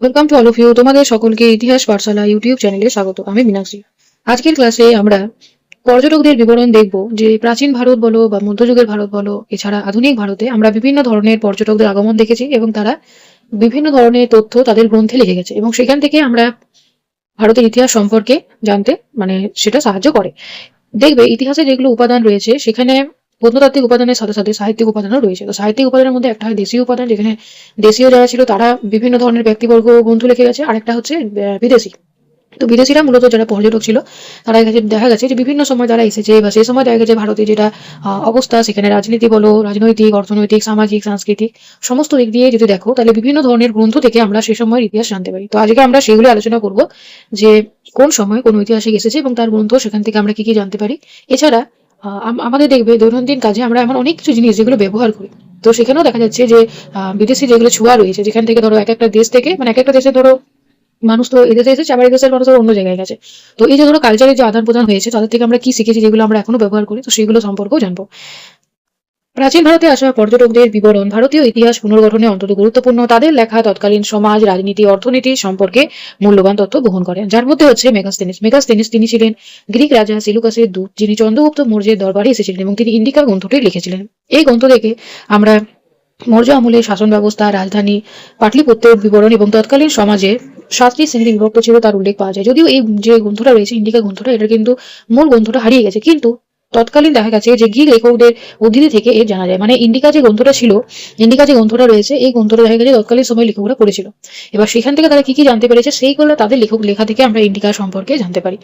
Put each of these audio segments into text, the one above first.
Welcome to all of you. তোমাদের সকলকে ইতিহাস পাঠশালা ইউটিউব চ্যানেলে স্বাগত। আমি মীনাক্ষী। আজকের ক্লাসে আমরা পর্যটকদের বিবরণ দেখব যে প্রাচীন ভারত বলো বা মধ্যযুগের ভারত বলো, এছাড়া আধুনিক ভারতে আমরা বিভিন্ন ধরনের পর্যটকদের আগমন দেখেছি এবং তারা বিভিন্ন ধরনের তথ্য তাদের গ্রন্থে লিখে গেছে এবং সেখান থেকে আমরা ভারতের ইতিহাস সম্পর্কে জানতে সেটা সাহায্য করে। দেখবে ইতিহাসে যেগুলো উপাদান রয়েছে সেখানে প্রত্নতাত্ত্বিক উপাদানের সাথে সাথে সাহিত্যিক উপাদানও রয়েছে। তো সাহিত্যিক উপাদানের মধ্যে একটা হয় দেশীয় উপাদান, যেখানে দেশীয় যারা ছিল তারা বিভিন্ন ধরনের ব্যক্তিবর্গ গ্রন্থ লিখে গেছে, আর একটা হচ্ছে বিদেশি। তো বিদেশিরা মূলত যারা পর্যটক ছিল তারা দেখা গেছে যে বিভিন্ন সময় যারা এসেছে বা সেই সময় দেখা গেছে ভারতে যেটা অবস্থা, সেখানে রাজনীতি বলো, রাজনৈতিক, অর্থনৈতিক, সামাজিক, সাংস্কৃতিক সমস্ত দিক দিয়ে যদি দেখো, তাহলে বিভিন্ন ধরনের গ্রন্থ থেকে আমরা সেই সময়ের ইতিহাস জানতে পারি। তো আজকে আমরা সেগুলো আলোচনা করব যে কোন সময় কোন ঐতিহাসিক এসেছে এবং তার গ্রন্থ, সেখান থেকে আমরা কি কি জানতে পারি। এছাড়া আমাদের দেখবে দৈনন্দিন কাজে আমরা এমন অনেক কিছু জিনিস যেগুলো ব্যবহার করি, তো সেখানেও দেখা যাচ্ছে যে বিদেশি যেগুলো ছোঁয়া রয়েছে, যেখান থেকে ধরো এক একটা দেশ থেকে এক একটা দেশে ধরো মানুষ তো এদেশে এসেছে, আবার এদেশের মানুষ অন্য জায়গায় গেছে। তো এই যে ধরো কালচারের যে আদান প্রদান হয়েছে, তাদের থেকে আমরা কি শিখেছি যেগুলো আমরা এখনো ব্যবহার করি, তো সেগুলো সম্পর্কেও জানবো। প্রাচীন ভারতে আসা পর্যটকদের বিবরণ ভারতীয় ইতিহাস পুনর্গঠনে অত্যন্ত গুরুত্বপূর্ণ। তাদের লেখা তৎকালীন সমাজ, রাজনীতি, অর্থনীতি সম্পর্কে মূল্যবান তথ্য বহন করেন, যার মধ্যে হচ্ছে মেগাস্তেনিস। মেগাস্তেনিস তিনি ছিলেন গ্রিক রাজা সিলুকাসের দূত, যিনি চন্দ্রগুপ্ত মৌর্যের দরবারে এসেছিলেন এবং তিনি ইন্ডিকা গ্রন্থটি লিখেছিলেন। এই গ্রন্থ থেকে আমরা মৌর্য আমলের শাসন ব্যবস্থা, রাজধানী পাটলিপুত্রের বিবরণ এবং তৎকালীন সমাজে সাতটি শ্রেণী বিভক্ত ছিল তার উল্লেখ পাওয়া যায়। যদিও এই যে গ্রন্থটা রয়েছে ইন্ডিকা গ্রন্থটা, এটা কিন্তু মূল গ্রন্থটা হারিয়ে গেছে, কিন্তু তৎকালীন দেখা গেছে যে গ্রিক লেখকদের উদ্ধৃতি থেকে এর জানা যায়। ইন্ডিকা যে গ্রন্থটা ছিল, ইন্ডিকা যে গ্রন্থটা রয়েছে, এই গ্রন্থটা দেখা গেছে তৎকালীন সময় লেখকরা পড়েছিল। এবার সেখান থেকে তারা কি কি জানতে পেরেছে, সেইগুলো তাদের লেখা থেকে আমরা ইন্ডিকা সম্পর্কে জানতে পারি।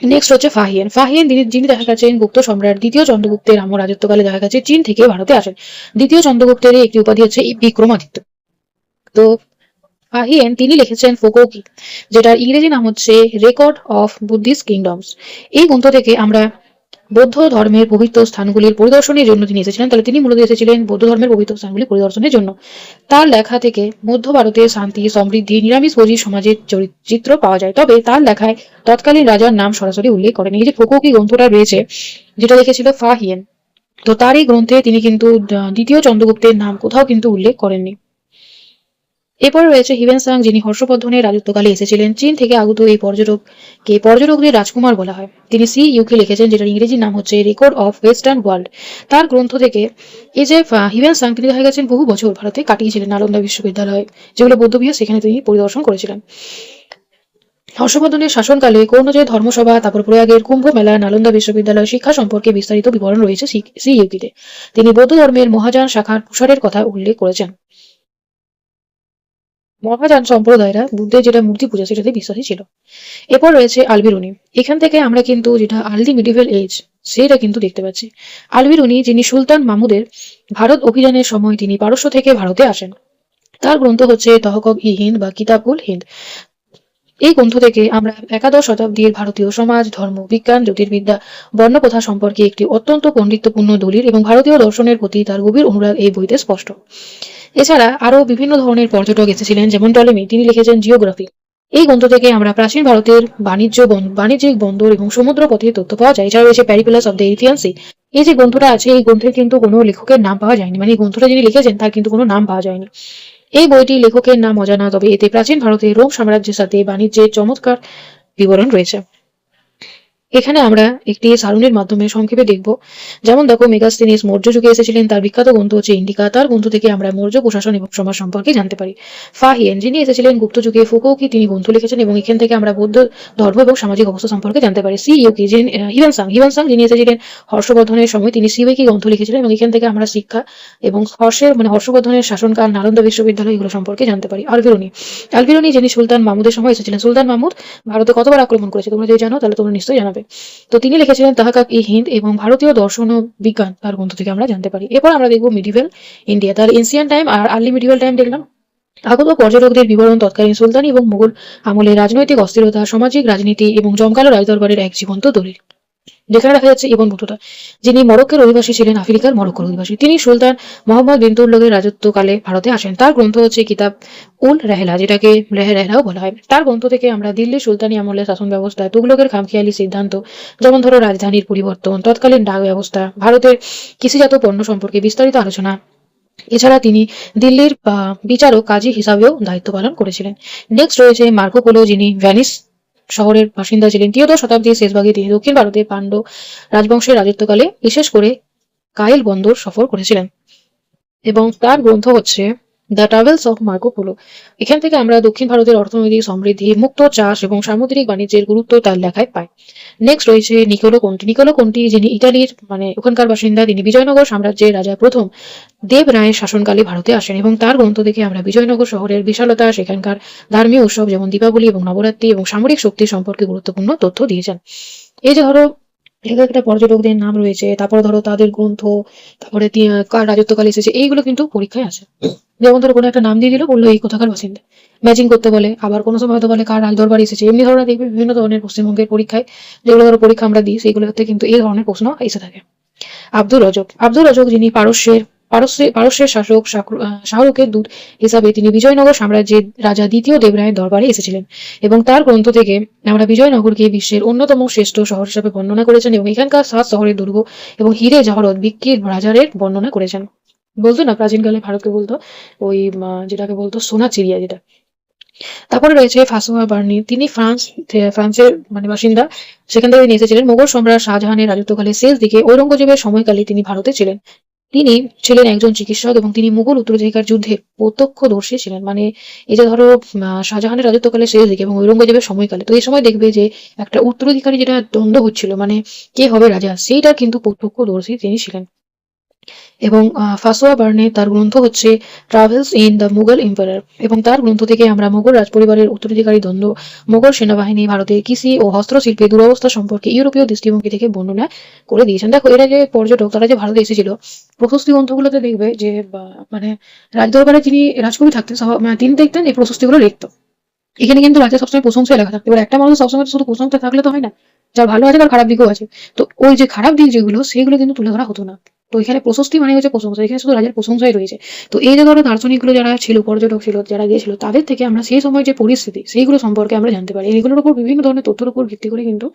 নেক্সট হচ্ছে ফাহিয়ান। ফাহিয়ান যিনি দেখা গেছেন গুপ্ত সম্রাট দ্বিতীয় চন্দ্রগুপ্তের রাজত্বকালে দেখা গেছে চীন থেকে ভারতে আসেন। দ্বিতীয় চন্দ্রগুপ্তের একটি উপাধি হচ্ছে বিক্রমাদিত্য। তো ফাহিয়ান তিনি লিখেছেন ফোকোকি, যেটার ইংরেজি নাম হচ্ছে রেকর্ড অফ বুদ্ধিস্ট কিংডমস। এই গ্রন্থ থেকে আমরা বৌদ্ধ ধর্মের পবিত্র স্থানগুলির পরিদর্শনের জন্য তিনি এসেছিলেন। তাহলে তিনি মূলত এসেছিলেন বৌদ্ধ ধর্মের পবিত্র স্থানগুলি পরিদর্শনের জন্য। তার লেখা থেকে মধ্য ভারতের শান্তি, সমৃদ্ধি, নিরামিষভোজী সমাজের চিত্র পাওয়া যায়, তবে তার লেখায় তৎকালীন রাজার নাম সরাসরি উল্লেখ করেন। এই যে ফোকোকি গ্রন্থটা রয়েছে, যেটা লিখেছিল ফাহিয়ান, তো তার এই গ্রন্থে তিনি কিন্তু দ্বিতীয় চন্দ্রগুপ্তের নাম কোথাও কিন্তু উল্লেখ করেননি। এরপর রয়েছে হিউয়েন সাং, যিনি হর্ষবর্ধনের রাজত্বকালে এসেছিলেন। চীন থেকে আগত এই পর্যটকদের রাজকুমার বলা হয়। তিনি সি ইউকে লিখেছেন, যেটার ইংরেজি নাম হচ্ছে রেকর্ড অফ ওয়েস্টার্ন ওয়ার্ল্ড। তার গ্রন্থ থেকে এই যে হিউয়েন সাং, তিনি দেখা গেছেন বহু বছর ভারতে কাটিয়েছিলেন। নালন্দা বিশ্ববিদ্যালয় যেগুলো বৌদ্ধবিহার, সেখানে তিনি পরিদর্শন করেছিলেন। হর্ষবর্ধনের শাসনকালে কৌনজের ধর্মসভা, তারপর প্রয়াগের কুম্ভ মেলা, নালন্দা বিশ্ববিদ্যালয় শিক্ষা সম্পর্কে বিস্তারিত বিবরণ রয়েছে সি ইউকিতে। তিনি বৌদ্ধ ধর্মের মহাযান শাখার প্রসারের কথা উল্লেখ করেছেন। মহাযান সম্প্রদায়রা বুদ্ধের যেটা মূর্তি পূজা, সেটাতে বিশ্বাসী ছিল। এরপর রয়েছে আলবিরুনি। এখান থেকে আমরা কিন্তু যেটা আর্লি মিডিভেল এজ, সেটা কিন্তু দেখতে পাচ্ছি। আলবিরুনি, যিনি সুলতান মাহমুদের ভারত অভিযানের সময় তিনি পারস্য থেকে ভারতে আসেন। তার গ্রন্থ হচ্ছে তহকব ই হিন্দ বা কিতাব উল হিন্দ। এই গ্রন্থ থেকে আমরা একাদশ শতাব্দীর ভারতীয় সমাজ, ধর্ম, বিজ্ঞান, জ্যোতির্বিদ্যা, বর্ণপ্রথা সম্পর্কে একটি অত্যন্ত পণ্ডিত্যপূর্ণ দলিল এবং ভারতীয় দর্শনের প্রতি তার গভীর অনুরাগ এই বইতে স্পষ্ট। এছাড়া আরো বিভিন্ন ধরনের পর্যটক এসেছিলেন, যেমন টলেমি, তিনি লিখেছেন জিওগ্রাফি। এই গ্রন্থ থেকে আমরা প্রাচীন ভারতের বাণিজ্যিক বন্দর এবং সমুদ্র পথের তথ্য পাওয়া যায়। এছাড়া রয়েছে প্যারিপ্লাস অফ দ্য এরিথিয়ান সি। এই যে গ্রন্থটা আছে, এই গ্রন্থের কিন্তু কোনো লেখকের নাম পাওয়া যায়নি, এই গ্রন্থটা যিনি লিখেছেন তার কিন্তু কোনো নাম পাওয়া যায়নি। এই বইটি লেখকের নাম অজানা, তবে এতে প্রাচীন ভারতের রোম সাম্রাজ্যের সাথে বাণিজ্যের চমৎকার বিবরণ রয়েছে। এখানে আমরা একটি সারণীর মাধ্যমে সংক্ষেপে দেখব। যেমন দেখো, মেগাস্তেনিস মৌর্য যুগে এসেছিলেন, তার বিখ্যাত গ্রন্থ হচ্ছে ইন্ডিকা। তার গ্রন্থ থেকে আমরা মৌর্য প্রশাসন এবং সমাজ সম্পর্কে জানতে পারি। ফাহিয়ান, যিনি এসেছিলেন গুপ্ত যুগে, ফুকোকি, তিনি গ্রন্থ লিখেছেন এবং এখান থেকে আমরা বৌদ্ধ ধর্ম এবং সামাজিক অবস্থা সম্পর্কে জানতে পারি। সি ইউকি, হিউয়েন সাং যিনি এসেছিলেন হর্ষবর্ধনের সময়, তিনি সিউকি গ্রন্থ লিখেছিলেন এবং এখান থেকে আমরা শিক্ষা এবং হর্ষবর্ধনের শাসনকাল, নালন্দা বিশ্ববিদ্যালয়, এগুলো সম্পর্কে জানতে পারি। আলবিরুনি যিনি সুলতান মাহমুদের সময় এসেছিলেন। সুলতান মাহমুদ ভারতে কতবার আক্রমণ করেছে তোমরা যদি জানো, তাহলে তোমরা নিশ্চয়ই জানাবে। তো তিনি লিখেছিলেন তাহাকাক ই হিন্দ এবং ভারতীয় দর্শন ও বিজ্ঞান তার গ্রন্থ থেকে আমরা জানতে পারি। এরপর আমরা দেখবো মিডিভেল ইন্ডিয়া। তার এনসিয়ান টাইম আর আর্লি মিডিভেল টাইম দেখলাম। আগত পর্যটকদের বিবরণ তৎকালীন সুলতানি এবং মুঘল আমলের রাজনৈতিক অস্থিরতা, সামাজিক রাজনীতি এবং জমকালো রাজদরবারের এক জীবন্ত দলিল। যেখানে দেখা যাচ্ছে ইবন বতুতা, যিনি মরক্কোর অধিবাসী ছিলেন, আফ্রিকার মরক্কোর অধিবাসী। তিনি সুলতান মোহাম্মদ বিন তুগলকের রাজত্বকালে ভারতে আসেন। তার গ্রন্থ হচ্ছে কিতাব উল রেহলা, যেটাকে রেহলাও বলা হয়। তার গ্রন্থ থেকে আমরা দিল্লি সুলতানি আমলের শাসন ব্যবস্থা, তুগলকের খামখেয়ালি সিদ্ধান্ত, যেমন ধরো রাজধানীর পরিবর্তন, তৎকালীন ডাক ব্যবস্থা, ভারতের কৃষিজাত পণ্য সম্পর্কে বিস্তারিত আলোচনা, এছাড়া তিনি দিল্লির বিচারক কাজী হিসাবেও দায়িত্ব পালন করেছিলেন। নেক্সট রয়েছে মার্কো পোলো, যিনি ভ্যানিস শহরের বাসিন্দা ছিলেন। ত্রয়োদশ শতাব্দীর শেষভাগে তিনি দক্ষিণ ভারতে পান্ড্য রাজবংশের রাজত্বকালে বিশেষ করে কাইল বন্দর সফর করেছিলেন এবং তার গ্রন্থ হচ্ছে the travels of Marco polo. এখান থেকে আমরা দক্ষিণ ভারতের অর্থনৈতিক সমৃদ্ধি, মুক্ত চাষ এবং সামুদ্রিক বাণিজ্যের গুরুত্ব তার লেখায় পাই। নেক্সট রয়েছে নিকোলো কোন্টি। নিকোলো কোন্টি, যিনি ইটালির ওখানকার বাসিন্দা, তিনি বিজয়নগর সাম্রাজ্যের রাজা প্রথম দেব রায়ের শাসনকালে ভারতে আসেন এবং তার গ্রন্থ থেকে আমরা বিজয়নগর শহরের বিশালতা, সেখানকার ধর্মীয় উৎসব যেমন দীপাবলি এবং নবরাত্রি এবং সামরিক শক্তি সম্পর্কে গুরুত্বপূর্ণ তথ্য দিয়েছেন। এই যে ধরো এক একটা পর্যটকদের নাম রয়েছে, তারপরে ধরো তাদের গ্রন্থ, তারপরে কার রাজত্বকালে এসেছে, এইগুলো কিন্তু পরীক্ষায় আসে। যেমন ধরো কোনো একটা নাম দিয়ে দিল, বললো এই কোথাকার বাসিন্দা, ম্যাচিং করতে বলে। আবার কোনো সময় হয়তো বলে কার রাজদরবারে এসেছে। এমনি ধরনের দেখবে বিভিন্ন ধরনের পশ্চিমবঙ্গের পরীক্ষায় যেগুলো ধরো পরীক্ষা আমরা দিই, সেইগুলোতে কিন্তু এই ধরনের প্রশ্ন এসে থাকে। আব্দুর রজক। আব্দুর রজক, যিনি পারস্যের শাসক শাহরুখের দূত হিসাবে তিনি বিজয়নগর সাম্রাজ্যের রাজা দ্বিতীয় দেবরায়ের দরবারে এসেছিলেন এবং তার গ্রন্থ থেকে আমরা বিজয়নগরকে বিশ্বের অন্যতম শ্রেষ্ঠ শহর হিসাবে বর্ণনা করেছেন এবং এখানকার 7 শহরের দুর্গ এবং হিরে জহরত বিক্রির বাজারের বর্ণনা করেছেন। বলতো না প্রাচীনকালে ভারতকে বলতো ওই যেটাকে বলতো সোনা চিড়িয়া, যেটা। তারপরে রয়েছে ফাসোয়া বার্নি। তিনি ফ্রান্সের বাসিন্দা, সেখান থেকে তিনি এসেছিলেন। মোগল সম্রাট শাহজাহানের রাজত্বকালের শেষ দিকে ঔরঙ্গজেবের সময়কালে তিনি ভারতে ছিলেন। তিনি ছিলেন একজন চিকিৎসক এবং তিনি মুঘল উত্তরাধিকার যুদ্ধে প্রত্যক্ষদর্শী ছিলেন। এই যে ধরো শাহজাহানের রাজত্বকালের শেষ দিকে এবং ঔরঙ্গজেবের সময়কালে, তো এই সময় দেখবে যে একটা উত্তরাধিকারী যেটা দ্বন্দ্ব হচ্ছিল, কে হবে রাজা, সেইটা কিন্তু প্রত্যক্ষদর্শী তিনি ছিলেন। এবং ফাসোয়া বার্নে, তার গ্রন্থ হচ্ছে travels in the Mughal empire এবং তার গ্রন্থ থেকে আমরা মুঘল রাজপরিবারের উত্তরাধিকারী দ্বন্দ্ব, মুঘল সেনাবাহিনী, ভারতের কৃষি ও হস্তশিল্পের দুরবস্থা সম্পর্কে ইউরোপীয় দৃষ্টিভঙ্গি থেকে বর্ণনা করে দিয়েছেন। দেখো, এরা যে পর্যটক, তারা যে ভারতে এসেছিল, প্রশস্তি গ্রন্থগুলোতে দেখবে যে রাজদরবারে যিনি রাজকবি থাকতেন, তিনি দেখতেন এই প্রশস্তিগুলো লিখতো। এখানে কিন্তু রাজা সবসময় প্রশংসায় লেখা থাকতে পারে। একটা মানুষ সবসময় শুধু প্রশংসা থাকলে তো হয় না, যার ভালো আছে তার খারাপ দিকও আছে। তো ওই যে খারাপ দিক যেগুলো, সেগুলো কিন্তু তুলে ধরা হতো না। তো এখানে প্রশস্তি হচ্ছে প্রশংসা, এখানে শুধু রাজার প্রশংসাই রয়েছে। তো এই যে ধরো দার্শনিকগুলো যারা ছিল, পর্যটক ছিল যারা গিয়েছিল, তাদের থেকে আমরা সেই সময় যে পরিস্থিতি, সেইগুলো সম্পর্কে আমরা জানতে পারি। এগুলোর উপর বিভিন্ন ধরনের তথ্যের উপর ভিত্তি করে কিন্তু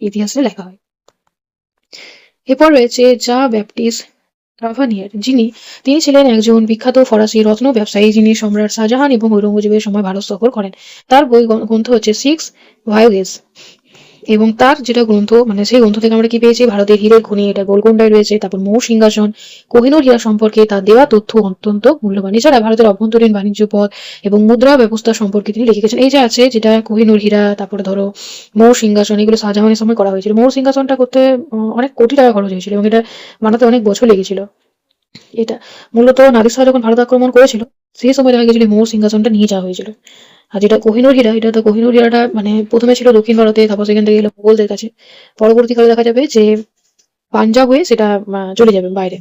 ইতিহাসে লেখা হয়। এরপর রয়েছে জা ব্যাপটিস্ট রাভানিয়ার, তিনি ছিলেন একজন বিখ্যাত ফরাসি রত্ন ব্যবসায়ী, যিনি সম্রাট শাহজাহান এবং ঔরঙ্গজেবের সময় ভারত সফর করেন। তার বই গ্রন্থ হচ্ছে 6 ভয়েজেস এবং তার যেটা গ্রন্থ, সেই গ্রন্থ থেকে আমরা কি পেয়েছি, ভারতের হীরের খনি, এটা গোলকোন্ডায় রয়েছে। তারপর মৌ সিংহাসন, কোহিনূর হীরা সম্পর্কে তার দেওয়া তথ্য অত্যন্ত মূল্যবান। এছাড়া ভারতের অভ্যন্তরীণ বাণিজ্য পথ এবং মুদ্রা ব্যবস্থা সম্পর্কে তিনি লিখে গেছেন। এই যে আছে যেটা কোহিনূর হীরা, তারপরে ধরো মৌ সিংহাসন, এগুলো শাহজাহানের সময় করা হয়েছিল। মৌ সিংহাসনটা করতে অনেক কোটি টাকা খরচ হয়েছিল এবং এটা বানাতে অনেক বছর লেগেছিল। এটা মূলত নাদির শাহ যখন ভারত আক্রমণ করেছিল, সেই সময় দেখা গেছিল মৌ সিংহাসনটা নিয়ে যাওয়া হয়েছিল। আর যেটা কোহিনূর হীরা, এটা তো কোহিনূর হীরাটা প্রথমে ছিল দক্ষিণ ভারতে, তারপর সেখান থেকে গেলো মুঘলদের কাছে। পরবর্তীকালে দেখা যাবে যে পাঞ্জাব হয়ে সেটা চলে যাবে বাইরে।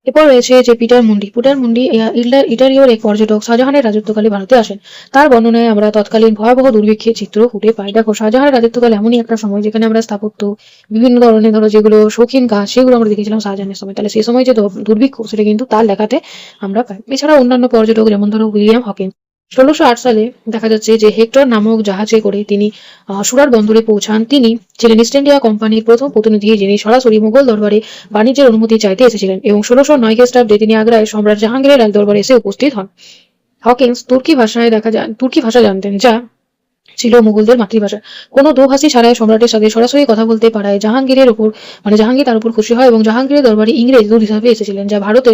এরপর রয়েছে যে পিটার মুন্ডি ইটালীয় এক পর্যটক, শাহজাহানের রাজত্বকালে ভারতে আসেন। তার বর্ণনায় আমরা তৎকালীন ভয়াবহ দুর্ভিক্ষের চিত্র ফুটে পাই। দেখো, শাহজাহানের রাজত্বকাল এমনই একটা সময় যেখানে আমরা স্থাপত্য, বিভিন্ন ধরনের ধরো যেগুলো শৌখিন কাজ, সেগুলো আমরা দেখেছিলাম শাহজাহানের সময়। তাহলে সেই সময় যে দুর্ভিক্ষ, সেটা কিন্তু তার লেখাতে আমরা পাই। এছাড়া অন্যান্য পর্যটক যেমন ধরো উইলিয়াম হকিন্স, 1608 সালে দেখা যাচ্ছে যে হেক্টর নামক জাহাজে করে তিনি সুরাট বন্দরে পৌঁছান। তিনি ছিলেন ইস্ট ইন্ডিয়া কোম্পানির প্রথম প্রতিনিধি, যিনি সরাসরি মুঘল দরবারে বাণিজ্যের অনুমতি চাইতে এসেছিলেন এবং 1609 খ্রিস্টাব্দে তিনি আগ্রায় সম্রাট জাহাঙ্গীরের রাজদরবারে এসে উপস্থিত হন। হকিন্স তুর্কি ভাষা জানতেন, যা ছিল মুঘলদের মাতৃভাষা। কোনো দোভাষী ছাড়াই সম্রাটের সাথে সরাসরি কথা বলতে পারায় জাহাঙ্গীর তার উপর খুশি হয় এবং জাহাঙ্গীরের দরবারে ইংরেজ দূত হিসাবে এসেছিলেন, যা ভারতে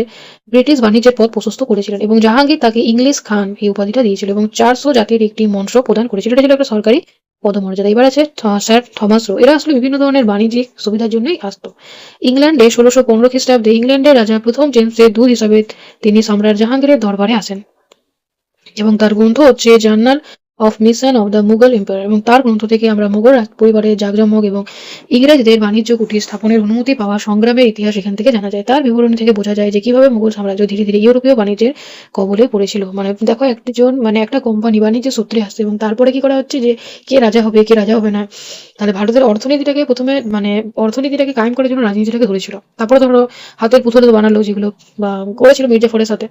ব্রিটিশ বাণিজ্যের পথ প্রশস্ত করেছিলেন এবং জাহাঙ্গীর তাকে ইংলিশ খান এই উপাধিটা দিয়েছিল এবং 400 জাতির একটি মঞ্চ প্রদান করেছিল। এটা ছিল একটা সরকারি পদমর্যাদা। এবার আছে স্যার থমাস রো। এরা আসলে বিভিন্ন ধরনের বাণিজ্যিক সুবিধার জন্যই আসতো। ইংল্যান্ডে 1615 খ্রিস্টাব্দে ইংল্যান্ডের রাজা প্রথম জেমসের দূত হিসাবে তিনি সম্রাট জাহাঙ্গীরের দরবারে আসেন এবং তার গ্রন্থ হচ্ছে journal of mission of the Mughal empire এবং তার গ্রন্থ থেকে আমরা মুঘল পরিবারের জাঁকজমক এবং ইংরেজদের বাণিজ্য কুটির স্থাপনের অনুমতি পাওয়া সংগ্রামের ইতিহাস এখান থেকে জানা যায়। তার বিবরণী থেকে বোঝা যায় যে কিভাবে মুঘল সাম্রাজ্য ধীরে ধীরে ইউরোপীয় বাণিজ্যের কবলে পড়েছিল। দেখো, একটা কোম্পানি বাণিজ্য সূত্রে আসছে এবং তারপরে কি করা হচ্ছে যে কে রাজা হবে কে রাজা হবে না। তাহলে ভারতের অর্থনীতিটাকে প্রথমে অর্থনীতিটাকে কায়েম করার জন্য রাজনীতিটাকে ধরেছিল। তারপরে ধরো হাতের পুতুল বানালো, যেগুলো করেছিল মির্জাফরের সাথে।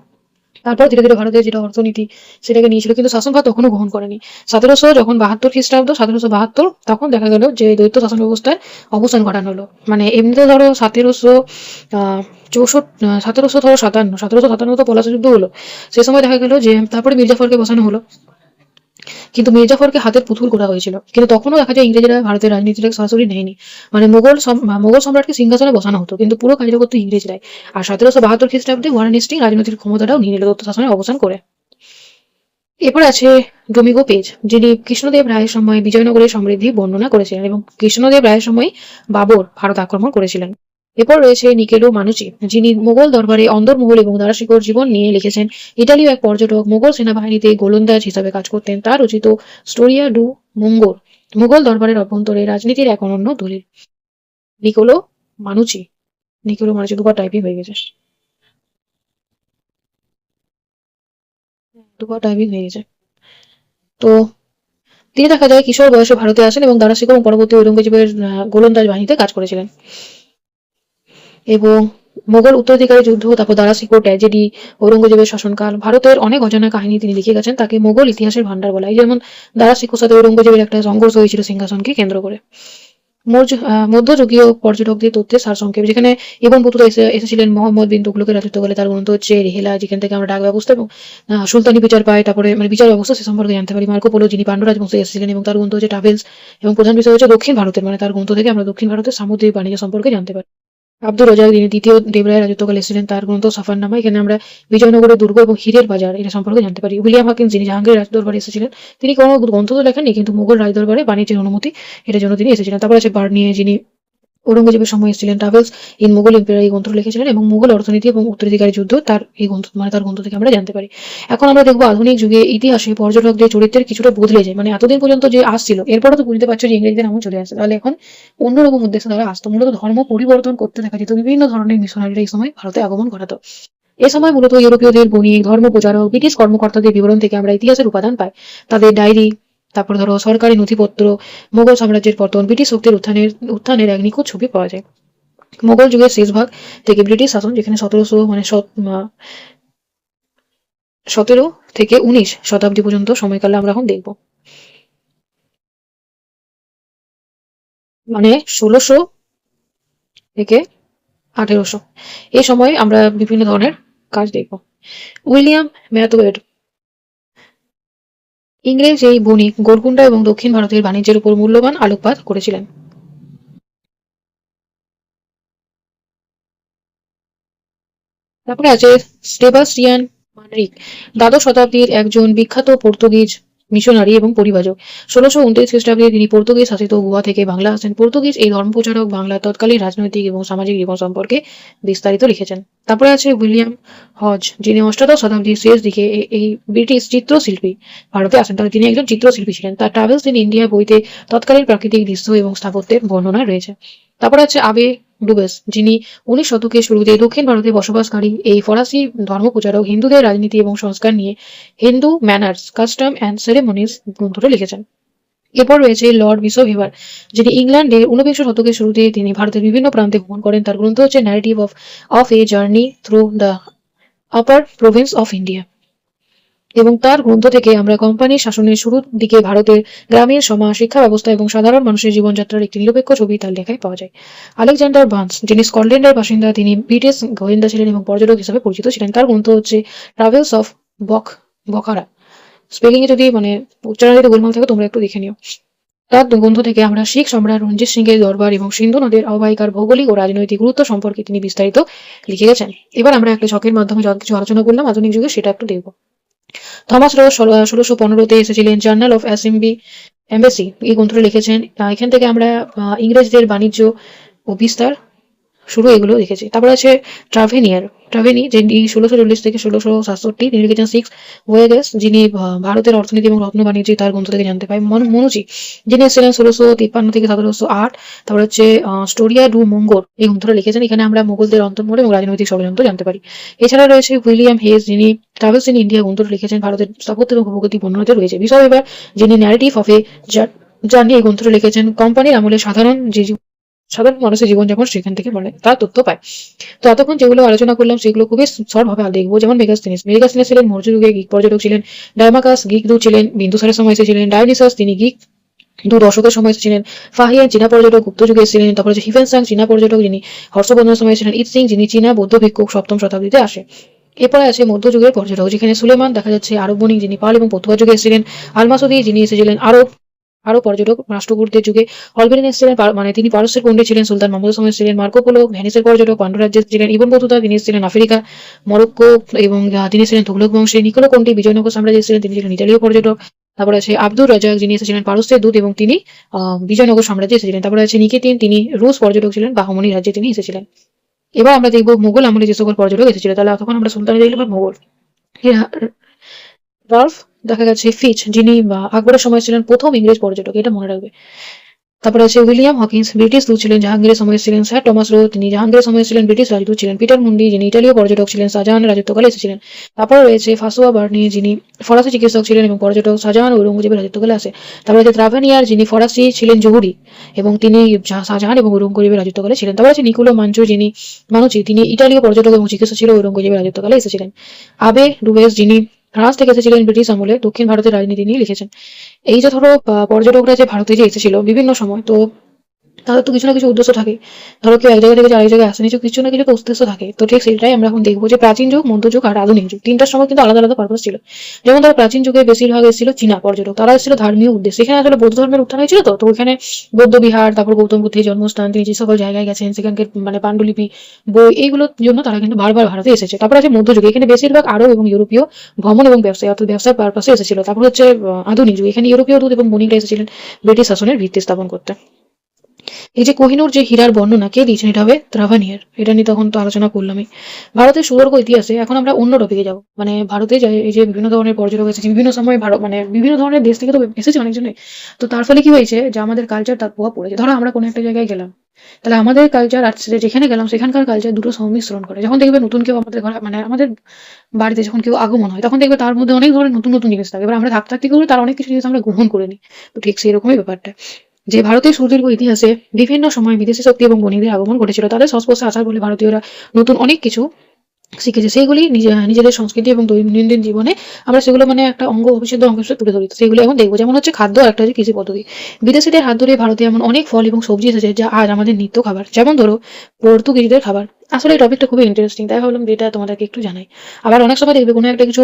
তারপর ধীরে ধীরে ভারতের যেটা অর্থনীতি সেটাকে নিয়েছিল, কিন্তু শাসনভার তখনও গ্রহণ করেনি। 1772 খ্রিস্টাব্দ, 1772 তখন দেখা গেল যে দ্বৈত শাসন ব্যবস্থার অবসান ঘটানো হলো। মানে এমনিতে ধরো 1757 তো পলাশী যুদ্ধ হলো, সে সময় দেখা গেল যে তারপরে মির্জাফরকে বসানো হলো, কিন্তু মির্জাফরকে হাতের পুতুল করা হয়েছিল। কিন্তু তখনও দেখা যায় ইংরেজরা ভারতের রাজনীতিটাকে সরাসরি নেয়নি। মানে মোগল সম্রাটকে সিংহাসনে বসানো হতো, কিন্তু পুরো কাজটা করতো ইংরেজরাই। আর 1772 খ্রিস্টাব্দে ওয়ারেন হেস্টিংস রাজনৈতিক ক্ষমতাটাও নিয়ে নিল দত্ত শাসনের অবসান করে। এরপর আছে ডোমিগো পেজ, যিনি কৃষ্ণদেব রায়ের সময় বিজয়নগরের সমৃদ্ধি বর্ণনা করেছিলেন এবং কৃষ্ণদেব রায়ের সময় বাবর ভারত আক্রমণ করেছিলেন। এরপর রয়েছে নিকেলো মানুচি, যিনি মোগল দরবারে অন্দরমহল এবং দারাশিকোর জীবন নিয়ে লিখেছেন। ইতালীয় এক পর্যটক মোগল সেনাবাহিনীতে গোলন্দাজ হিসাবে কাজ করতেন। তার রচিত স্টোরিয়া ডু মঙ্গোর মোগল দরবারের অভ্যন্তরে রাজনীতির এক অনন্য দলিল। নিকোলো মানুচি নিকোলো মানুচি দুবার টাইপিং হয়ে গেছে, তো তিনি দেখা যায় কিশোর বয়সে ভারতে আসেন এবং দারাশিকো এবং পরবর্তী ঔরঙ্গজেবের গোলন্দাজ বাহিনীতে কাজ করেছিলেন। এবং মোগল উত্তরাধিকারী যুদ্ধ, তারপর দারাশিকো ট্র্যাজেডি, ঔরঙ্গজেবের শাসনকাল, ভারতের অনেক অজানা কাহিনী তিনি লিখে গেছেন। তাকে মোগল ইতিহাসের ভান্ডার বলা হয়। যেমন দারাশিকোর সাথে ঔরঙ্গজেবের একটা সংঘর্ষ হয়েছিল সিংহাসনকে কেন্দ্র করে। মধ্যযুগীয় পর্যটকদের তথ্যের সারসংক্ষেপ, যেখানে ইবন বতুতা এসেছিলেন মোহাম্মদ বিন তুগলকের রাজত্বকালে। তার গ্রন্থ হচ্ছে রেহেলা, যেখান থেকে আমরা ডাক ব্যবস্থা এবং সুলতানি বিচার পাই, তারপরে মানে বিচার ব্যবস্থা সে সম্পর্কে জানতে পারি। মার্কো পোলো, যিনি পান্ডব রাজবংশে এসেছিলেন, এবং তার গ্রন্থ হচ্ছে ট্রাভেলস, এবং প্রধান বিষয় হচ্ছে দক্ষিণ ভারতের, মানে তার গ্রন্থ থেকে আমরা দক্ষিণ ভারতের সামুদ্রিক বাণিজ্য সম্পর্কে জানতে পারি। আব্দুর রাজাক, যিনি দ্বিতীয় দেবরায়ের রাজত্বকালে এসেছিলেন, তার গ্রন্থ সাফারনামা, এখানে আমরা বিজয়নগরের দুর্গ এবং হীরের বাজার এটা সম্পর্কে জানতে পারি। উইলিয়াম হাকিন্স, যিনি জাহাঙ্গীরের রাজদরবারে এসেছিলেন, তিনি কোনো গ্রন্থ তো লেখেননি, কিন্তু মুঘল রাজদরবারে বাণিজ্যের অনুমতি এটার জন্য তিনি এসেছিলেন। তারপর আছে বার্নিয়ে, যিনি ঔরঙ্গজেবের সময় এসেছিলেন। ট্রাভেলস ইন মুঘল এম্পায়ার এই গ্রন্থ লিখেছিলেন, এবং মুঘল অর্থনীতি এবং উত্তরাধিকারী যুদ্ধ তার এই গ্রন্থ মানে তার গ্রন্থ থেকে আমরা জানতে পারি। এখন আমরা দেখবো আধুনিক যুগে ইতিহাসে পর্যটকদের চরিত্রের কিছুটা বদলে যায়। মানে এতদিন পর্যন্ত যে আসছিল, এরপরে তো বুঝতে পারছো যে ইংরেজদের এমন চলে আসছে, তাহলে এখন অন্যরকম উদ্দেশ্যে তারা আসতো। মূলত ধর্ম পরিবর্তন করতে দেখা যেত। বিভিন্ন ধরনের মিশনারিরা এই সময় ভারতে আগমন ঘটাতো। এ সময় মূলত ইউরোপীয়দের বণিক, ধর্ম প্রচারক, ব্রিটিশ কর্মকর্তাদের বিবরণ থেকে আমরা ইতিহাসের উপাদান পাই। তাদের ডায়েরি, তারপর ধরো সরকারি নথিপত্র, মোগল সাম্রাজ্যের পতন, ব্রিটিশ শক্তির উত্থানের এক নিখুঁত ছবি পাওয়া যায়। মোগল যুগের শেষ ভাগ থেকে ব্রিটিশ শাসন, যেখানে 17 থেকে 19 শতাব্দী পর্যন্ত সময়কালে আমরা এখন দেখব। মানে 1600 থেকে 1800 এই সময় আমরা বিভিন্ন ধরনের কাজ দেখব। উইলিয়াম ম্যাথওয়েড, ইংরেজ এই বণিক গোলকুন্ডা এবং দক্ষিণ ভারতের বাণিজ্যের উপর মূল্যবান আলোকপাত করেছিলেন। তারপরে আছে সেবাস্টিয়ান মানরিক, দ্বাদশ শতাব্দীর একজন বিখ্যাত পর্তুগিজ মিশনারি এবং পরিবাজক। 1629 খ্রিস্টাব্দে তিনি পর্তুগিজ শাসিত গোয়া থেকে বাংলা আসেন। পর্তুগিজ এই ধর্মপ্রচারক বাংলার তৎকালীন রাজনৈতিক এবং সামাজিক জীবন সম্পর্কে বিস্তারিত লিখেছেন। তারপরে আছে উইলিয়াম হজ, যিনি অষ্টাদশ শতাব্দীর শেষ দিকে এই ব্রিটিশ চিত্রশিল্পী ভারতে আসেন। তাহলে তিনি একজন চিত্রশিল্পী ছিলেন। তার ট্রাভেলস ইন ইন্ডিয়া বইতে তৎকালীন প্রাকৃতিক দৃশ্য এবং স্থাপত্যের বর্ণনা রয়েছে। তারপরে আছে আবে ডুবেস, যিনি 19 শতকের শুরুতে দক্ষিণ ভারতে বসবাসকারী এই ফরাসি ধর্মপ্রচারক হিন্দুদের রাজনীতি এবং সংস্কার নিয়ে হিন্দু ম্যানার্স, কাস্টম অ্যান্ড সেরেমনিজ গ্রন্থটা লিখেছেন। এরপর রয়েছে লর্ড বিশপ, যিনি ইংল্যান্ডে 19 শতকের শুরুতে তিনি ভারতের বিভিন্ন প্রান্তে ভ্রমণ করেন। তার গ্রন্থ হচ্ছে narrative of a journey through the upper Province of India, এবং তার গ্রন্থ থেকে আমরা কোম্পানির শাসনের শুরুর দিকে ভারতের গ্রামীণ সমাজ, শিক্ষা ব্যবস্থা এবং সাধারণ মানুষের জীবনযাত্রার একটি নিরপেক্ষ ছবি তার লেখায় পাওয়া যায়। আলেকজান্ডার বার্নস, যিনি স্কটল্যান্ডের বাসিন্দা, তিনি ব্রিটিশ গোয়েন্দা ছিলেন এবং পর্যটক হিসেবে পরিচিত ছিলেন। তার গ্রন্থ হচ্ছে ট্রাভেলস অফ বখারা। স্পেলিং এ যদি মানে উচ্চারণে গোলমাল থাকে তোমরা একটু দেখে নিও। তার গ্রন্থ থেকে আমরা শিখ সম্রাট রঞ্জিত সিং এর দরবার এবং সিন্ধু নদের অববাহিকার ভৌগোলিক ও রাজনৈতিক গুরুত্ব সম্পর্কে তিনি বিস্তারিত লিখে গেছেন। এবার আমরা একটা ছকের মাধ্যমে যা কিছু আলোচনা করলাম আধুনিক যুগে, সেটা একটু দেখবো। থমাস রো 1615-তে এসেছিলেন। জার্নাল অফ এম্বাসি এই গ্রন্থটা লিখেছেন। এখান থেকে আমরা ইংরেজদের বাণিজ্য ও বিস্তার শুরু এগুলো দেখেছি। তারপর আছে ট্রাভেনি, যিনি 1640 থেকে 1667 তিনি লিখেছেন 6 ভয়েগেস, যিনি ভারতের অর্থনীতি এবং রত্ন বাণিজ্য তার গ্রন্থ থেকে জানতে পাই। মনুচি, যিনি এসেছিলেন 1653 থেকে 1708। তারপর হচ্ছে স্টোরিয়া ডু মঙ্গোর এই গ্রন্থটা লিখেছেন। এখানে আমরা মোগলদের অন্তর্মহল এবং রাজনৈতিক ষড়যন্ত্র জানতে পারি। এছাড়া রয়েছে উইলিয়াম হেজ, যিনি ট্রাভেলস ইন ইন্ডিয়া গ্রন্থটা লিখেছেন। ভারতের স্থাপত্য এবং ভূপ্রকৃতি বর্ণনাতে রয়েছে। বিশপ এবার, যিনি ন্যারেটিভ অফ এ জার্নি এই গ্রন্থটা লিখেছেন। কোম্পানির আমলে সাধারণ যে সাধারণ মানুষের জীবনযাপন সেখান থেকে মানে তার তথ্য পায়। তো এতক্ষণ যেগুলো আলোচনা করলাম সেগুলো খুবই শর্ট ভাবে দেখবো। যেমন মেগাস্থেনিস ছিলেন মৌর্য যুগে গ্রিক পর্যটক ছিলেন। ডাইমাকাস গ্রিক দূত ছিলেন, বিন্দুসারের সময় এসেছিলেন। ডায়োনিসাস তিনি গ্রিক দূত অশোকের সময় এসেছিলেন। ফাহিয়ান চীনা পর্যটক গুপ্ত যুগে এসেছিলেন। তারপরে হচ্ছে হিফেনসাং চীনা পর্যটক যিনি হর্ষবর্ধনের সময় এসেছিলেন। ইৎসিং যিনি চীনা বৌদ্ধ ভিক্ষুক ৭ম শতাব্দীতে আসে। এরপরে আছে মধ্যযুগের পর্যটক, যেখানে সুলেমান দেখা যাচ্ছে আরব বণিক যিনি পাল এবং পতুয়া যুগে এসেছিলেন। আলমাসুদি যিনি এসেছিলেন আরব আরো পর্যটক রাষ্ট্রকূটদের যুগে। অলবেরিন এসেছিলেন মানে তিনি পারস্যের পণ্ডিত ছিলেন, সুলতান মাহমুদের সময় এসেছিলেন। মার্কো পোলো ভেনিসের পর্যটক পান্ডু রাজ্যে ছিলেন। ইবন বতুতা তিনি এসেছিলেন আফ্রিকা মরক্কো এবং তিনি ছিলেন তুগলক বংশে। নিকোলো কন্টি বিজয়নগর সাম্রাজ্যে এসেছিলেন, তিনি ছিলেন ইতালীয় পর্যটক। তারপরে আছে আব্দুর রাজাক যিনি এসেছিলেন পারস্যের দূত এবং তিনি বিজয়নগর সাম্রাজ্যে এসেছিলেন। তারপরে আছে নিকেতিন তিনি রুশ পর্যটক ছিলেন, বাহমনি রাজ্যে তিনি এসেছিলেন। এবার আমরা দেখবো মুঘল আমলে যে সকল পর্যটক এসেছিল। তাহলে তখন আমরা সুলতানি দেখলাম বা মুঘল। রাল্ফ দেখা গেছে ফিচ যিনি আকবরের সময় ছিলেন প্রথম ইংরেজ পর্যটক, এটা মনে রাখবে। তারপরে আছে উইলিয়াম হকিন্স ব্রিটিশ দূত ছিলেন, জাহাঙ্গীরের সময় ছিলেন। স্যার টমাস রো তিনি জাহাঙ্গীরের সময় ছিলেন ব্রিটিশ রাজদূত ছিলেন। পিটার মুন্ডি যিনি ইটালীয় পর্যটক ছিলেন, শাহজাহানের রাজত্বকালে এসেছিলেন। তারপরে রয়েছে ফাসুয়া বার্নি যিনি ফরাসি চিকিৎসক ছিলেন এবং পর্যটক, শাহজাহান ও ঔরঙ্গজেবের রাজত্বকালে আসে। তারপরে আছে ত্রাভেনিয়ার যিনি ফরাসি ছিলেন জহুরি এবং তিনি শাহজাহান এবং ঔরঙ্গজেবের রাজত্বকালে ছিলেন। তারপরে আছে নিকোলো মানুচি তিনি ইটালীয় পর্যটক এবং চিকিৎসক ছিল, ঔরঙ্গজেবের রাজত্বকালে এসেছিলেন। আবে ডুবেস যিনি ফ্রান্স থেকে এসেছিলেন, ব্রিটিশ আমলে দক্ষিণ ভারতের রাজনীতি নিয়ে লিখেছেন। এই যে ধরো পর্যটকরা যে ভারতে যে এসেছিল বিভিন্ন সময়, তো তাদের তো কিছু না কিছু উদ্দেশ্য থাকে। ধরো কেউ এক জায়গা থেকে আরেক জায়গায় আসে, কিছু না কিছু তো উদ্দেশ্য থাকে। তো ঠিক সেটাই আমরা এখন দেখবো যে প্রাচীন যুগ, মধ্যযুগ আর আধুনিক যুগ, তিনটার সময় কিন্তু আলাদা আলাদা পারপাস ছিল। যেমন ধরো প্রাচীন যুগে বেশিরভাগ এসেছিল চীনা পর্যটক, তারা এসেছিল ধর্মীয় উদ্দেশ্যে। এখানে আসলে বৌদ্ধ ধর্মের উত্থান হয়েছিল, তো ওখানে বৌদ্ধ বিহার, তারপর গৌতম বুদ্ধের জন্মস্থান, তিনি যে সকল জায়গায় গেছেন সেখানকার মানে পাণ্ডুলিপি বই এইগুলোর জন্য তারা কিন্তু বারবার ভারতে এসেছে। তারপর আছে মধ্যযুগে, এখানে বেশিরভাগ আরব এবং ইউরোপীয় ভ্রমণ এবং ব্যবসায় অর্থাৎ ব্যবসার পারপাসে এসেছিল। তারপর হচ্ছে আধুনিক যুগ, এখানে ইউরোপীয় দূত এবং বণিকরা এসেছিলেন ব্রিটিশ শাসনের ভিত্তি স্থাপন করতে। এই যে কোহিনূর যে হীরার বর্ণনা কে দিয়েছেন, এটা হবে ত্রাভানিয়ার। এটা নিয়ে তখন তো আলোচনা করলামই। ভারতের সুদীর্ঘ ইতিহাসে এখন আমরা অন্য টপিকে যাব। মানে ভারতে এই যে বিভিন্ন ধরনের পর্যটক এসেছে বিভিন্ন সময়, ভারত মানে বিভিন্ন ধরনের দেশ থেকে তো এসেছে অনেকজনে। তো তার ফলে কি হয়েছে যে আমাদের কালচার তার প্রভাব পড়েছে। ধরো আমরা কোনো একটা জায়গায় গেলাম, তাহলে আমাদের কালচার আর যেখানে গেলাম সেখানকার কালচার দুটো সংমিশ্রণ করে। যখন দেখবে নতুন কেউ আমাদের ঘরে মানে আমাদের বাড়িতে যখন কেউ আগমন হয়, তখন দেখবে তার মধ্যে অনেক ধরনের নতুন নতুন জিনিস থাকে। এবার আমরা থাকতে থাকতে করে তার অনেক কিছু জিনিস আমরা গ্রহণ করে নিই। তো ঠিক সেই রকমই ব্যাপারটা, যে ভারতের সুদীর্ঘ ইতিহাসে বিভিন্ন সময় বিদেশি শক্তি এবং বণিকদের আগমন ঘটেছিল। তাদের সংস্পর্শে আসার ফলে ভারতীয়রা নতুন অনেক কিছু শিখেছে। সেইগুলি নিজেদের সংস্কৃতি এবং দৈনন্দিন জীবনে আমরা সেগুলো মানে একটা অবিচ্ছেদ্য অংশ হিসেবে তুলে ধরি। সেগুলো এখন দেখবো। যেমন হচ্ছে খাদ্য আর একটা হচ্ছে কৃষি পদ্ধতি। বিদেশিদের হাত ধরে ভারতে এমন অনেক ফল এবং সবজি এসেছে যা আজ আমাদের নিত্য খাবার। যেমন ধরো পর্তুগিজদের খাবার। আসলে এই টপিকটা খুবই ইন্টারেস্টিং, তাই ভাবলাম যেটা তোমাদেরকে একটু জানাই। আবার অনেক সময় দেখবে কোনো একটা কিছু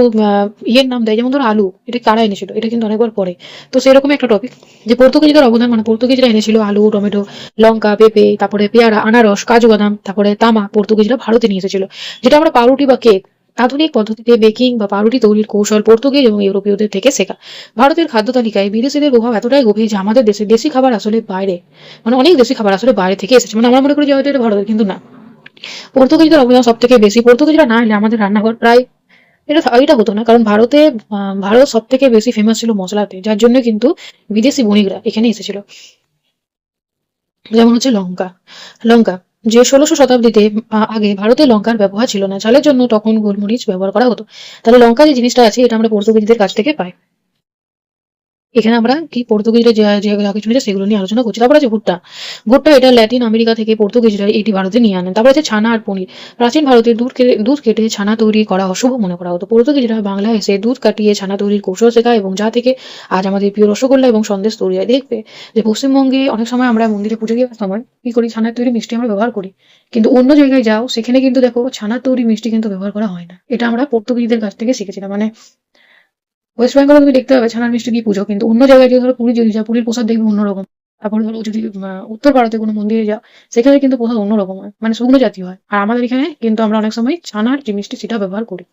ইয়ের নাম দেয়, যেমন ধরো আলু, এটা কারা এনেছিল, এটা কিন্তু অনেকবার পরে। তো সেরকম একটা টপিক, যে পর্তুগিজদের অবদান, মানে পর্তুগিজরা এনেছিল আলু, টমেটো, লঙ্কা, পেঁপে, তারপরে পেয়ারা, আনারস, কাজু বাদাম, তারপরে তামাক পর্তুগিজরা ভারতে নিয়ে এসেছিল। যেটা আমরা পাউরুটি বা কেক, আধুনিক পদ্ধতিতে বেকিং বা পাউরুটি তৈরির কৌশল পর্তুগিজ এবং ইউরোপীয়দের থেকে শেখা। ভারতের খাদ্য তালিকায় বিদেশিদের প্রভাব এতটাই গভীর যে আমাদের দেশে দেশি খাবার আসলে বাইরে, মানে অনেক দেশি খাবার আসলে বাইরে থেকে এসেছে। মানে আমরা মনে করি যে হয়তো এটা ভারতের, কিন্তু না। পর্তুগিজদের অবদান সব থেকে বেশি। পর্তুগিজরা না এলে আমাদের রান্নাঘর প্রায় এটা হতো না। কারণ ভারত সব থেকে বেশি ফেমাস ছিল মশলাতে, যার জন্য কিন্তু বিদেশি বণিকরা এখানে এসেছিল। যেমন হচ্ছে লঙ্কা। লঙ্কা যে ১৬০০ শতাব্দীতে আগে ভারতে লঙ্কার ব্যবহার ছিল না, চালের জন্য তখন গোলমরিচ ব্যবহার করা হতো। তাহলে লঙ্কা যে জিনিসটা আছে এটা আমরা পর্তুগিজদের কাছ থেকে পাই। এখানে আমরা কি পর্তুগিজরা যে কিছু নিয়েছে সেগুলো নিয়ে আলোচনা করছি। তারপর আছে ভুট্টা। ভুট্টা এটা ল্যাটিন আমেরিকা থেকে পর্তুগিজরা এটি ভারতে নিয়ে আনেন। তারপর আছে ছানা আর পনির। প্রাচীন ভারতে দুধ কেটে ছানা তৈরি করা অশুভ মনে করা হতো। পর্তুগিজরা বাংলায় এসে দুধ কাটিয়ে ছানা তৈরির কৌশল শেখায় এবং যা থেকে আজ আমাদের প্রিয় রসগোল্লা এবং সন্দেশ তৈরি হয়। দেখবে যে পশ্চিমবঙ্গে অনেক সময় আমরা মন্দিরে পুজো দেওয়ার সময় কি করি, ছানার তৈরি মিষ্টি আমরা ব্যবহার করি। কিন্তু অন্য জায়গায় যাও, সেখানে কিন্তু দেখো ছানার তৈরি মিষ্টি কিন্তু ব্যবহার করা হয় না। এটা আমরা পর্তুগিজদের কাছ থেকে শিখেছিলাম। মানে ওয়েস্ট বেঙ্গলে তুমি দেখতে পাবে ছানার মিষ্টি দিয়ে পুজো, কিন্তু অন্য জায়গায় যদি ধরো পুরী যদি যাও, পুরীর প্রসাদ দেখবে অন্যরকম। তারপরে ধরো যদি উত্তর ভারতে কোনো মন্দিরে যাও, সেখানে কিন্তু প্রসাদ অন্যরকম হয়, মানে শুকনো জাতীয় হয়। আর আমাদের এখানে কিন্তু আমরা অনেক সময় ছানার যে মিষ্টি সেটা ব্যবহার করি।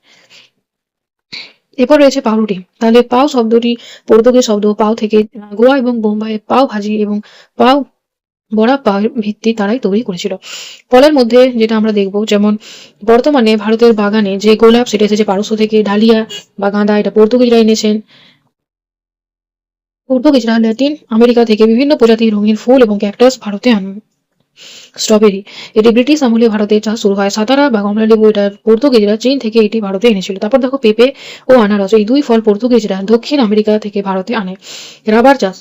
এরপর রয়েছে পাউরুটি। তাহলে পাও শব্দটি পর্তুগিজ শব্দ পাও থেকে, গোয়া এবং বোম্বাই পাও ভাজি এবং পাও বড়া পাওয়ের ভিত্তি তারাই তৈরি করেছিল। ফলের মধ্যে যেটা আমরা দেখবো, যেমন বর্তমানে ভারতের বাগানে যে গোলাপ সেটা এসেছে পারস্য থেকে, ডালিয়া বা গাঁদা এটা পর্তুগিজরা এনেছেন। পর্তুগিজরা ল্যাটিন আমেরিকা থেকে বিভিন্ন প্রজাতির রঙিন ফুল এবং ক্যাকটাস ভারতে আনেন। স্ট্রবেরি এটি ব্রিটিশ আমলে ভারতে চাষ শুরু হয়। সাতারা বা কমলালেবু এটা পর্তুগিজরা চীন থেকে এটি ভারতে এনেছিল। তারপর দেখো পেঁপে ও আনারস, এই দুই ফল পর্তুগিজরা দক্ষিণ আমেরিকা থেকে ভারতে আনে। রাবার চাষ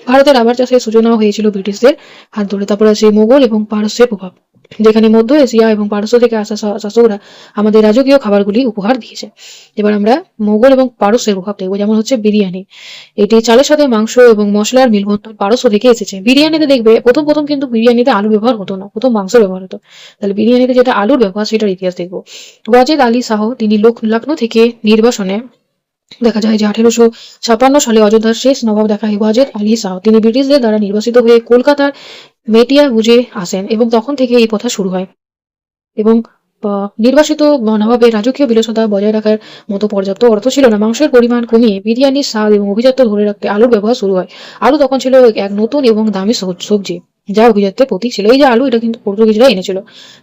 ভারতের রাবার চাষের সূচনাও হয়েছিল ব্রিটিশদের হাত ধরে। তারপরে আছে মোগল এবং পারস্যের প্রভাব, যেখানে মধ্য এশিয়া এবং পারস্য থেকে আসা শাসকরা আমাদের রাজকীয় খাবারগুলি উপহার দিয়েছে। এবার আমরা মোগল এবং পারস্যের প্রভাব দেখবো, যেমন হচ্ছে বিরিয়ানি। এটি চালের সাথে মাংস এবং মশলার মিলবন্ধন পারস্য থেকে এসেছে। বিরিয়ানিতে দেখবে প্রথম প্রথম কিন্তু বিরিয়ানিতে আলু ব্যবহার হতো না, প্রথম মাংস ব্যবহার হতো। তাহলে বিরিয়ানিতে যেটা আলুর ব্যবহার সেটার ইতিহাস দেখবো। ওয়াজেদ আলী শাহ, তিনি লখনৌ থেকে নির্বাসনে দেখা যায় যে 1856 সালে অযোধ্যার শেষ নবাব দেখা ওয়াজেদ আলী শাহ, তিনি ব্রিটিশদের দ্বারা নির্বাসিত হয়ে কলকাতার মেটিয়া বুঝে আসেন এবং তখন থেকে এই প্রথা শুরু হয়। এবং নির্বাসিত নবাবের রাজকীয় বিলসতা বজায় রাখার মতো পর্যাপ্ত অর্থ ছিল না। মাংসের পরিমাণ কমিয়ে বিরিয়ানির স্বাদ এবং অভিজাত্য ধরে রাখতে আলুর ব্যবহার শুরু হয়। আলু তখন ছিল এক নতুন এবং দামি সবজি, যা অভিজাত্যের প্রতীক ছিল। এই যে আলু, এটা কিন্তু পর্তুগিজরা এনেছিল।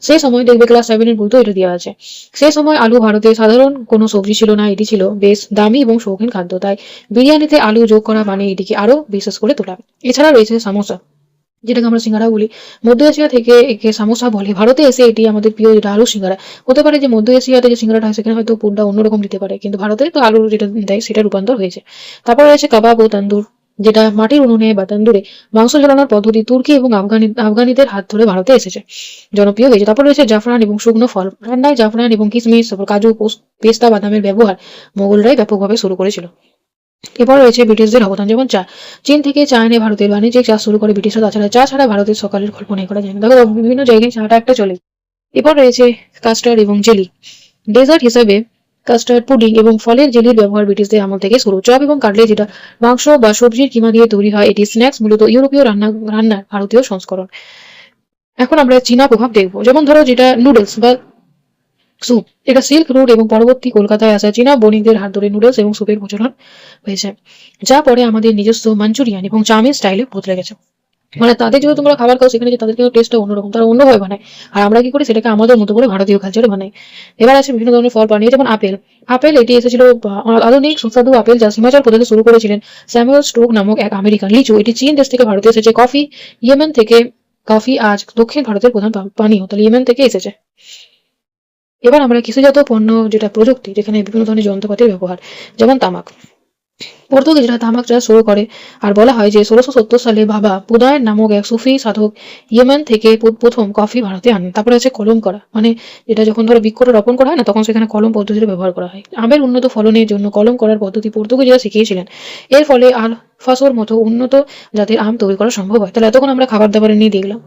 সেই সময় দেখবে ক্লাস 7 এর বইতেও এটা দেওয়া আছে। সেই সময় আলু ভারতে সাধারণ কোনো সবজি ছিল না, এটি ছিল বেশ দামি এবং শৌখিন খাদ্য। তাই বিরিয়ানিতে আলু যোগ করা মানে এটিকে আরো বিশেষ করে তোলা। এছাড়া রয়েছে সামোসা, যেটাকে আমরা সিঙ্গারা বলি। মধ্য এশিয়া থেকে একে সামোসা বলে। ভারতে এসে এটি আমাদের প্রিয়, যেটা আলু সিঙ্গারা। হতে পারে যে মধ্য এশিয়াতে যে সিঙ্গারাটা হয় সেখানে হয়তো পুরটা অন্যরকম দিতে পারে, কিন্তু ভারতে তো আলু যেটা দেয় সেটা রূপান্তর হয়েছে। তারপর রয়েছে কাবাব ও তান্দুর, যেটা মাটির উনুনে বা তান্দুরে মাংস ঝোলানোর পদ্ধতি তুর্কি এবং আফগানিদের হাত ধরে ভারতে এসেছে, জনপ্রিয় হয়েছে। তারপর রয়েছে জাফরান এবং শুকনো ফল। রান্নায় জাফরান এবং কিশমিশ, তারপর কাজু, পেস্তা বাদামের ব্যবহার মোগলরাই ব্যাপকভাবে শুরু করেছিল। এরপর রয়েছে ব্রিটিশদের অবদান, যেমন চা। চীন থেকে চা এনে ভারতের বাণিজ্যিক চাষ শুরু করে ব্রিটিশরা। তাছাড়া চা ছাড়া ভারতের সকালের কল্পনাই করা যায় না। দেখো বিভিন্ন জায়গায় চাটা একটা চলে। এরপর রয়েছে কাস্টার্ড এবং জেলি। ডেজার্ট হিসাবে কাস্টার্ড, পুডিং এবং ফলের জেলির ব্যবহার ব্রিটিশদের আমল থেকে শুরু। চপ এবং কাটলেট, যেটা মাংস বা সবজির কিমা দিয়ে তৈরি হয়, এটি স্ন্যাক্স, মূলত ইউরোপীয় রান্নার ভারতীয় সংস্করণ। এখন আমরা চীনা প্রভাব দেখবো, যেমন ধরো যেটা নুডলস বা স্যুপ, এটা সিল্ক রুট এবং পরবর্তী কলকাতায় আসা চীনা বণিকদের হাত ধরে নুডলস এবং স্যুপের প্রচলন হয়েছে, যা পরে আমাদের নিজস্ব মাঞ্চুরিয়ান এবং চাউমিন স্টাইলে বদলে গেছে। মানে তাদের যদি তোমরা খাবার খাও সেখানে যে তাদের কিন্তু টেস্টটা অন্যরকম, তারা অন্যভাবে বানায়। আর আমরা কি করি, সেটাকে আমাদের মতো করে ভারতীয় কালচারে বানাই। এবার আছে বিভিন্ন ধরনের ফল পানীয়, যেমন আপেল। আপেল এটি এসেছিল আধুনিক সুস্বাদু আপেল, যা হিমাচল প্রদেশে শুরু করেছিলেন স্যামুয়েল স্টোক নামক এক আমেরিকান। লিচু, এটি চীন দেশ থেকে ভারতে এসেছে। কফি, ইয়েমেন থেকে। কফি আজ দক্ষিণ ভারতের প্রধান পানীয়, তাহলে ইয়েমেন থেকে এসেছে। এবার আমরা কৃষিজাত পণ্য, যেটা প্রযুক্তি, যেখানে বিভিন্ন ধরনের যন্ত্রপাতির ব্যবহার, যেমন তামাক। পর্তুগিজরা তামাক চাষ শুরু করে। আর বলা হয় যে 1670 সালে বাবা পুদায় নামক এক সুফি সাধক ইয়েমেন থেকে প্রথম কফি ভারতে আনেন। তারপরে আছে কলম করা, মানে যেটা যখন ধরো বৃক্ষটা রোপণ করা হয় না, তখন সেখানে কলম পদ্ধতির ব্যবহার করা হয়। আমের উন্নত ফলনের জন্য কলম করার পদ্ধতি পর্তুগিজরা শিখিয়েছিলেন। এর ফলে আলফাসোর মতো উন্নত জাতের আম তৈরি করা সম্ভব হয়। তাহলে এতক্ষণ আমরা খাবার দাবারের নিয়ে দেখলাম।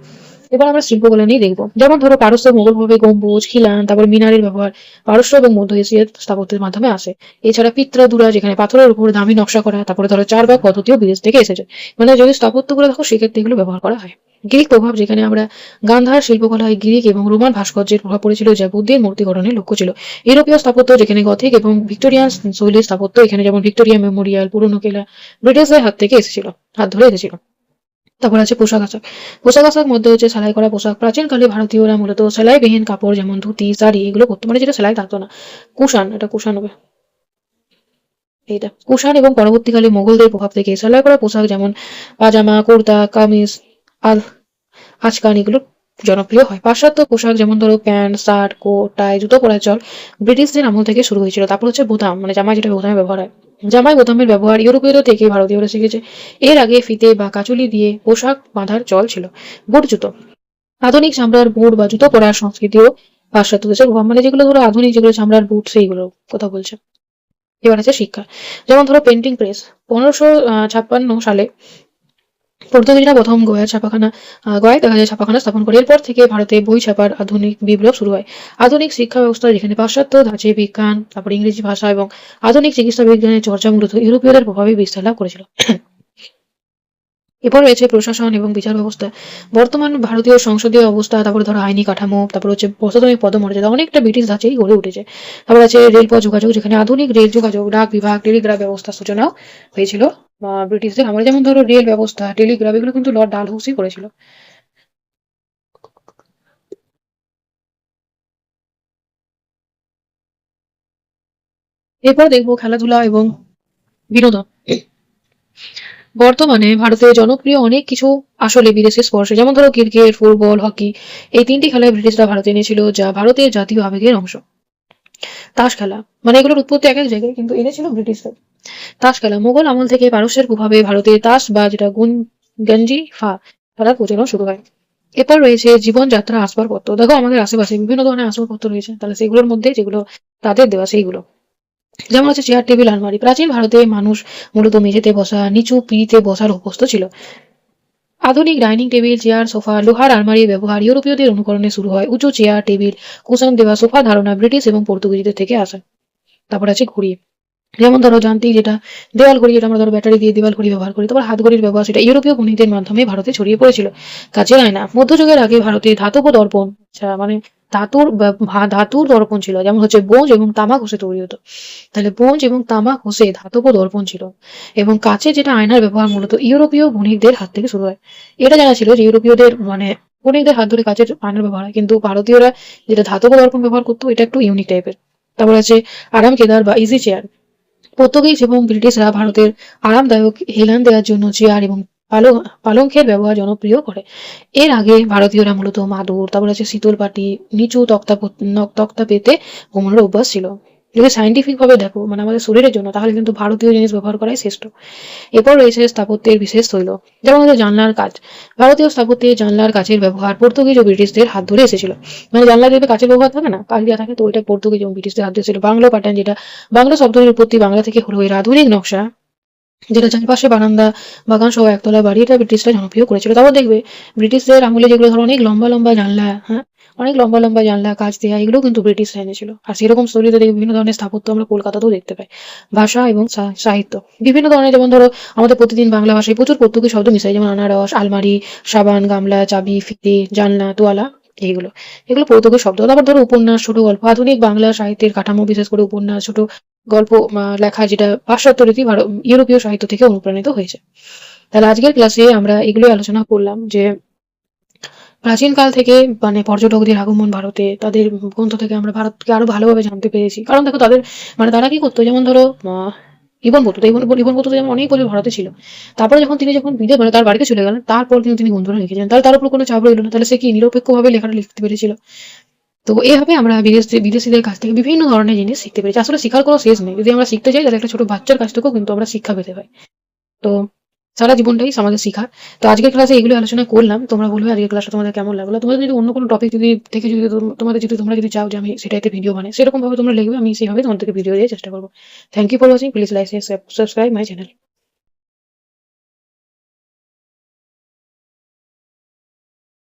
এবার আমরা শিল্পকলা নিয়ে দেখবো, যেমন ধরো পারস্য মোগল ভাবে গম্বুজ, খিলান, তারপর মিনারের ব্যবহার পারস্য এবং মধ্য এশিয়ার স্থাপত্যের মাধ্যমে আসে। এছাড়া পিত্রাদুরা, যেখানে পাথরের উপর দামি নকশা করা। তারপরে ধরো চারবাগ পদ্ধতিও বিদেশ থেকে এসেছে। মানে যদি স্থাপত্যগুলো দেখো সেক্ষেত্রে এগুলো ব্যবহার করা হয়। গ্রিক প্রভাব, যেখানে আমরা গান্ধার শিল্পকলায় গ্রিক এবং রোমান ভাস্কর্যের প্রভাব পড়েছিল, যা বুদ্ধের মূর্তি গঠনের লক্ষ্য ছিল। ইউরোপীয় স্থাপত্য, যেখানে গথিক এবং ভিক্টোরিয়ান শৈলীর স্থাপত্য, এখানে যেমন ভিক্টোরিয়া মেমোরিয়াল, পুরনো কেলা, ব্রিটিশদের হাত থেকে এসেছিল, হাত ধরে এসেছিল। তারপর আছে পোশাক আশাক। পোশাক আশাক মধ্যে হচ্ছে সেলাই করা পোশাক। প্রাচীনকালে ভারতীয়রা মূলত সেলাইবিহীন কাপড়, যেমন ধুতি, শাড়ি, এগুলো পরতো, মানে যেটা সেলাই থাকতো না। কুষাণ, এটা কুষাণ হবে এইটা কুষাণ। এবং পরবর্তীকালে মোগলদের প্রভাব থেকে সেলাই করা পোশাক, যেমন পাজামা, কুর্তা, কামিজ, আল আচকান, এগুলো জনপ্রিয় হয়। পাশ্চাত্য পোশাক, যেমন ধরো প্যান্ট, শার্ট, কোট, টাই, জুতো পরার চল ব্রিটিশদের আমল থেকে শুরু হয়েছিল। তারপর হচ্ছে বোতাম, মানে জামাই, যেটা বোতামে ব্যবহার হয়। জামাই বোতামের ব্যবহার ইউরোপীয়দের থেকে ভারতীয়রা শিখেছে। এর আগে ফিতে বা কাচুলি দিয়ে পোশাক বাঁধার চল ছিল। বুট জুতো, আধুনিক চামড়ার বুট বা জুতো পরার সংস্কৃতিও পাশ্চাত্য দেশের প্রভাব, মানে যেগুলো ধরো আধুনিক যেগুলো চামড়ার বুট, সেইগুলো কথা বলছে। এবার আছে শিক্ষা, যেমন ধরো প্রিন্টিং প্রেস। 1556 সালে পর্তুগিজরা প্রথম গয়ায় দেখা যায় ছাপাখানা স্থাপন করে। এরপর থেকে ভারতে বই ছাপার আধুনিক বিপ্লব শুরু হয়। আধুনিক শিক্ষা ব্যবস্থা, যেখানে পাশ্চাত্য ধাঁচে বিজ্ঞান, তারপর ইংরেজি ভাষা এবং আধুনিক চিকিৎসা বিজ্ঞানের চর্চা মূলত ইউরোপীয়দের প্রভাবে বিস্তার লাভ করেছিল। এরপর রয়েছে প্রশাসন এবং বিচার ব্যবস্থা। বর্তমান ভারতীয় সংসদীয় অবস্থা, তারপরে ধরো আইনি কাঠামো, তারপর হচ্ছে প্রশাসনিক পদমর্যাদা অনেকটা ব্রিটিশ ধাঁচেই গড়ে উঠেছে। তারপর আছে রেলপথ যোগাযোগ, যেখানে আধুনিক রেল যোগাযোগ, ডাক বিভাগ, টেলিগ্রাফ ব্যবস্থার সূচনাও হয়েছিল ব্রিটিশদের আমলে। যেমন ধরো রেল ব্যবস্থা, টেলিগ্রাফ, এগুলো কিন্তু লর্ড ডালহৌসি করেছিল। এরপর দেখবো খেলাধুলা এবং বিনোদন। বর্তমানে ভারতে জনপ্রিয় অনেক কিছু আসলে বিদেশে স্পর্শে, যেমন ধরো ক্রিকেট, ফুটবল, হকি, এই তিনটি খেলায় ব্রিটিশরা ভারতে এনেছিল, যা ভারতের জাতীয় আবেগের অংশ। তাস খেলা, মানে এগুলোর উৎপত্তি এক এক জায়গায়, কিন্তু এনেছিল ব্রিটিশরা। তাস খেলা মুঘল আমল থেকে পারস্যের প্রভাবে ভারতে তাস বা যেটা গঞ্জি ফা খেলার প্রচলন শুরু হয়। এরপর রয়েছে জীবনযাত্রা আসবাবপত্র। দেখো আমাদের আশেপাশে বিভিন্ন ধরনের আসবাবপত্র রয়েছে, তাহলে সেগুলোর মধ্যে যেগুলো তাদের দেওয়া সেইগুলো, যেমন হচ্ছে চেয়ার, টেবিল, আলমারি। প্রাচীন ভারতে মানুষ মূলত মেঝেতে বসা, নিচু পিঁড়িতে বসার অভ্যস্ত ছিল। আধুনিক ডাইনিং টেবিল, চেয়ার, সোফা, লোহার আলমারির ব্যবহার ইউরোপীয়দের অনুকরণে শুরু হয়। উঁচু চেয়ার, টেবিল, কুশন দেওয়া সোফা ধারণা ব্রিটিশ এবং পর্তুগিজদের থেকে আসে। তারপর আছে ঘুড়ি, যেমন ধরো যান্ত্রিক যেটা দেওয়াল ঘড়ি, যেটা আমরা ধরো ব্যাটারি দিয়ে দেওয়াল ঘড়ি ব্যবহার করি। তারপর হাত ঘড়ির ব্যবহার, সেটা ইউরোপীয় বণিকদের মাধ্যমে ভারতে ছড়িয়ে পড়েছিল। কাচের আয়না, মধ্যযুগের আগে ভারতে ধাতব দর্পণ, আচ্ছা মানে ধাতুর দর্পণ ছিল, যেমন হচ্ছে ব্রোঞ্জ এবং তামা ঘষে তৈরি হতো। তাহলে ব্রোঞ্জ এবং তামা ঘষে ধাতব দর্পণ ছিল। এবং কাচে যেটা আয়নার ব্যবহার মূলত ইউরোপীয় বণিকদের হাত থেকে শুরু হয়। এটা জানা ছিল যে ইউরোপীয়দের মানে বণিকদের হাত ধরে কাচের আয়নার ব্যবহার হয়, কিন্তু ভারতীয়রা যেটা ধাতব দর্পণ ব্যবহার করতো এটা একটু ইউনিক টাইপের। তারপর আছে আরাম কেদার বা ইজি চেয়ার। পর্তুগিজ এবং ব্রিটিশরা ভারতের আরামদায়ক হেলান দেওয়ার জন্য চেয়ার এবং পালঙ্কের ব্যবহার জনপ্রিয় করে। এর আগে ভারতীয়রা মূলত মাদুর, তারপর আছে শীতল পাটি, নিচু তক্তা পেতে ঘুমানোর অভ্যাস ছিল। যদি সাইন্টিফিক ভাবে দেখো, মানে আমাদের শরীরের জন্য, তাহলে কিন্তু ভারতীয় জিনিস ব্যবহার করাই শ্রেষ্ঠ। এরপর রয়েছে স্থাপত্যের বিশেষ শৈল, যেমন হচ্ছে জানলার কাজ। ভারতীয় স্থাপত্যে জানলার কাচের ব্যবহার পর্তুগিজ ও ব্রিটিশদের হাত ধরে এসেছিল। মানে জানলা দেখবে কাচের ব্যবহার থাকে না, কাচ দেওয়া থাকে, তো ওইটা পর্তুগিজ এবং ব্রিটিশদের হাত ধরে এসেছিল। বাংলো প্যাটার্ন, যেটা বাংলা শব্দের উৎপত্তি বাংলা থেকে হলো। এর আধুনিক নকশা, যেটা চারপাশে বারান্দা, বাগান সহ একতলা বাড়ি, এটা ব্রিটিশরা জনপ্রিয় করেছিল। তারপর দেখবে ব্রিটিশদের আমলে যেগুলো ধরো অনেক লম্বা লম্বা জানলা, হ্যাঁ, অনেক লম্বা লম্বা জানলা, কাচ দেয়া, এগুলো কিন্তু ব্রিটিশরা এনেছিল। আর সেরকম শৈলীতে দেখবে বিভিন্ন ধরনের স্থাপত্য আমরা কলকাতাতেও দেখতে পাই। ভাষা এবং সাহিত্য বিভিন্ন ধরনের, যেমন ধরো আমাদের প্রতিদিন বাংলা ভাষায় প্রচুর পর্তুগিজ শব্দ মিশাই, যেমন আনারস, আলমারি, সাবান, গামলা, চাবি, ফিতে, জানলা, তোয়ালা, এইগুলো এগুলো পর্তুগিজ শব্দ। তারপর ধরো উপন্যাস, ছোট গল্প, আধুনিক বাংলা সাহিত্যের কাঠামো, বিশেষ করে উপন্যাস, ছোট গল্প লেখা, যেটা পাশ্চাত্য রীতি ইউরোপীয় সাহিত্য থেকে অনুপ্রাণিত হয়েছে। তাহলে আজকের ক্লাসে আমরা এগুলোই আলোচনা করলাম যে প্রাচীনকাল থেকে মানে পর্যটকদের আগমন ভারতে, তাদের গ্রন্থ থেকে আমরা ভারতকে আরো ভালোভাবে জানতে পেরেছি। কারণ দেখো তাদের মানে তারা কি করতো, যেমন ধরো ইবন বতুতা, ইবন বতুতা যেমন অনেক বছর ভারতে ছিল। তারপরে যখন বিদেশ মানে তার বাড়িতে চলে গেলেন, তারপর কিন্তু তিনি গ্রন্থটা লিখেছেন, তাহলে তার উপর কোনো চাপ রইল না, তাহলে সে কি নিরপেক্ষভাবে লেখাটা লিখতে পেরেছিল। তো এভাবে আমরা বিদেশিদের কাছ থেকে বিভিন্ন ধরনের জিনিস শিখতে পেরেছি। আসলে শিখার কোনো শেষ নেই, যদি আমরা শিখতে চাই তাহলে একটা ছোট বাচ্চার কাছ থেকেও কিন্তু আমরা শিক্ষা পেতে পারি। তো সারা জীবনটাই আমাদের শিখা। তো আজকের ক্লাসে এগুলো আলোচনা করলাম। তোমরা বলবে আজকের ক্লাসটা তোমাদের কেমন লাগলো। তোমাদের যদি অন্য কোনো টপিক যদি তোমরা যদি চাও যে আমি সেটাতে ভিডিও বানাই, সেরকম ভাবে তোমরা লিখবে, আমি সেইভাবে তোমাদেরকে ভিডিও দিয়ে চেষ্টা করবো। Thank you for watching. Please like, share, subscribe my channel.